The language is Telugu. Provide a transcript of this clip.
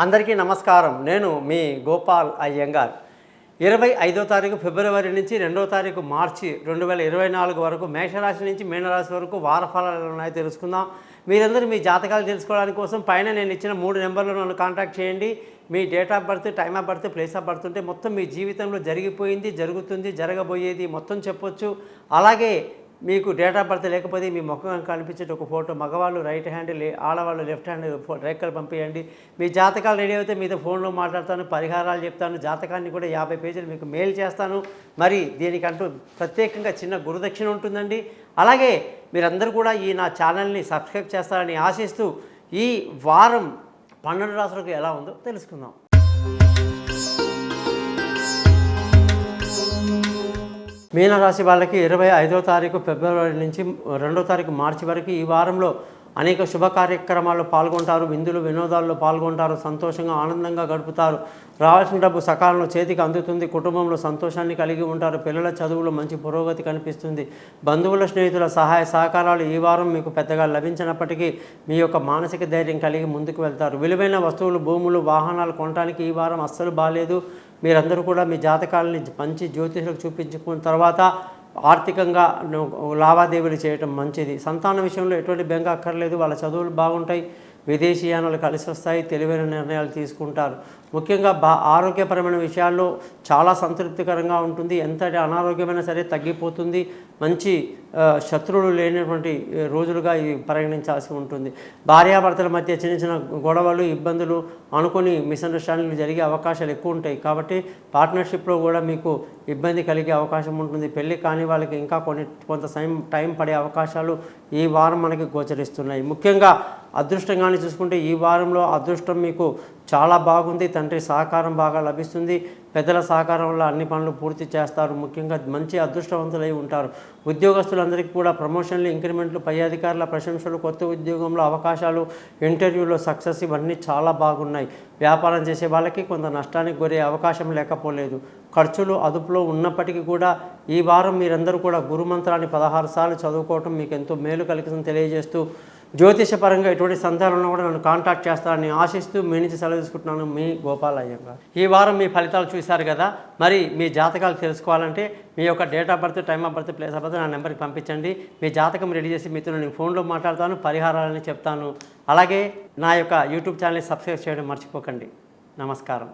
అందరికీ నమస్కారం. నేను మీ గోపాల్ అయ్యంగార్. 25వ తారీఖు ఫిబ్రవరి నుంచి 2వ తారీఖు మార్చి 2024 వరకు మేషరాశి నుంచి మీనరాశి వరకు వార ఫలాలు ఉన్నాయో తెలుసుకుందాం. మీరందరూ మీ జాతకాలు తెలుసుకోవడానికి కోసం పైన నేను ఇచ్చిన 3 నెంబర్లు నన్ను కాంటాక్ట్ చేయండి. మీ date of birth, time of birth, place of birth ఉంటే మొత్తం మీ జీవితంలో జరిగిపోయింది, జరుగుతుంది, జరగబోయేది మొత్తం చెప్పొచ్చు. అలాగే మీకు డేట్ ఆఫ్ బర్త్ లేకపోతే మీ ముఖం కనిపించే ఒక ఫోటో, మగవాళ్ళు రైట్ హ్యాండ్, ఆడవాళ్ళు లెఫ్ట్ హ్యాండ్ రేఖలు పంపించండి. మీ జాతకాలు రెడీ అయితే మీతో ఫోన్లో మాట్లాడతాను, పరిహారాలు చెప్తాను, జాతకాన్ని కూడా 50 పేజీలు మీకు మెయిల్ చేస్తాను. మరి దీనికంటూ ప్రత్యేకంగా చిన్న గురుదక్షిణ ఉంటుందండి. అలాగే మీరందరూ కూడా ఈ నా ఛానల్ని సబ్స్క్రైబ్ చేస్తారని ఆశిస్తూ ఈ వారం 12 రాశులకు ఎలా ఉందో తెలుసుకుందాం. మీనరాశి వాళ్ళకి 25వ తారీఖు ఫిబ్రవరి నుంచి 2వ తారీఖు మార్చి వరకు ఈ వారంలో అనేక శుభ కార్యక్రమాల్లో పాల్గొంటారు, విందులు వినోదాల్లో పాల్గొంటారు, సంతోషంగా ఆనందంగా గడుపుతారు. రావాల్సిన డబ్బు సకాలంలో చేతికి అందుతుంది. కుటుంబంలో సంతోషాన్ని కలిగి ఉంటారు. పిల్లల చదువులో మంచి పురోగతి కనిపిస్తుంది. బంధువుల స్నేహితుల సహాయ సహకారాలు ఈ వారం మీకు పెద్దగా లభించినప్పటికీ మీ యొక్క మానసిక ధైర్యం కలిగి ముందుకు వెళ్తారు. విలువైన వస్తువులు, భూములు, వాహనాలు కొనడానికి ఈ వారం అస్సలు బాగాలేదు. మీరందరూ కూడా మీ జాతకాలని మంచి జ్యోతిషులకు చూపించుకున్న తర్వాత ఆర్థికంగా లావాదేవీలు చేయటం మంచిది. సంతాన విషయంలో ఎటువంటి బెంగ అక్కర్లేదు. వాళ్ళ చదువులు బాగుంటాయి. విదేశీయానాలు కలిసి వస్తాయి. తెలివైన నిర్ణయాలు తీసుకుంటారు. ముఖ్యంగా ఆరోగ్యపరమైన విషయాల్లో చాలా సంతృప్తికరంగా ఉంటుంది. ఎంతటి అనారోగ్యమైనా సరే తగ్గిపోతుంది. మంచి శత్రువులు లేనటువంటి రోజులుగా ఇవి పరిగణించాల్సి ఉంటుంది. భార్యాభర్తల మధ్య చిన్న చిన్న గొడవలు, ఇబ్బందులు, అనుకుని మిస్అండర్స్టాండింగ్లు జరిగే అవకాశాలు ఎక్కువ ఉంటాయి. కాబట్టి పార్ట్నర్షిప్లో కూడా మీకు ఇబ్బంది కలిగే అవకాశం ఉంటుంది. పెళ్ళి కాని వాళ్ళకి ఇంకా కొంత టైం పడే అవకాశాలు ఈ వారం మనకి గోచరిస్తున్నాయి. ముఖ్యంగా అదృష్టంగానే చూసుకుంటే ఈ వారంలో అదృష్టం మీకు చాలా బాగుంది. తండ్రి సహకారం బాగా లభిస్తుంది. పెద్దల సహకారం వల్ల అన్ని పనులు పూర్తి చేస్తారు. ముఖ్యంగా మంచి అదృష్టవంతులై ఉంటారు. ఉద్యోగస్తులందరికీ కూడా ప్రమోషన్లు, ఇంక్రిమెంట్లు, పై అధికారుల ప్రశంసలు, కొత్త ఉద్యోగంలో అవకాశాలు, ఇంటర్వ్యూలో సక్సెస్ ఇవన్నీ చాలా బాగున్నాయి. వ్యాపారం చేసే వాళ్ళకి కొంత నష్టానికి గురే అవకాశం లేకపోలేదు. ఖర్చులు అదుపులో ఉన్నప్పటికీ కూడా ఈ వారం మీరందరూ కూడా గురుమంత్రాన్ని 16 సార్లు చదువుకోవటం మీకు ఎంతో మేలు కలిగిందని తెలియజేస్తూ, జ్యోతిషపరంగా ఎటువంటి సందేహాలను కూడా నన్ను కాంటాక్ట్ చేస్తారని ఆశిస్తూ మీ నుంచి సెలవు తీసుకుంటున్నాను. మీ గోపాల్ అయ్యంగార్. ఈ వారం మీ ఫలితాలు చూశారు కదా. మరి మీ జాతకాలు తెలుసుకోవాలంటే మీ యొక్క date of birth, time of birth, place of birth నా నెంబర్కి పంపించండి. మీ జాతకం రెడీ చేసి మీతో నేను ఫోన్లో మాట్లాడతాను, పరిహారాలని చెప్తాను. అలాగే నా యొక్క యూట్యూబ్ ఛానల్ని సబ్స్క్రైబ్ చేయడం మర్చిపోకండి. నమస్కారం.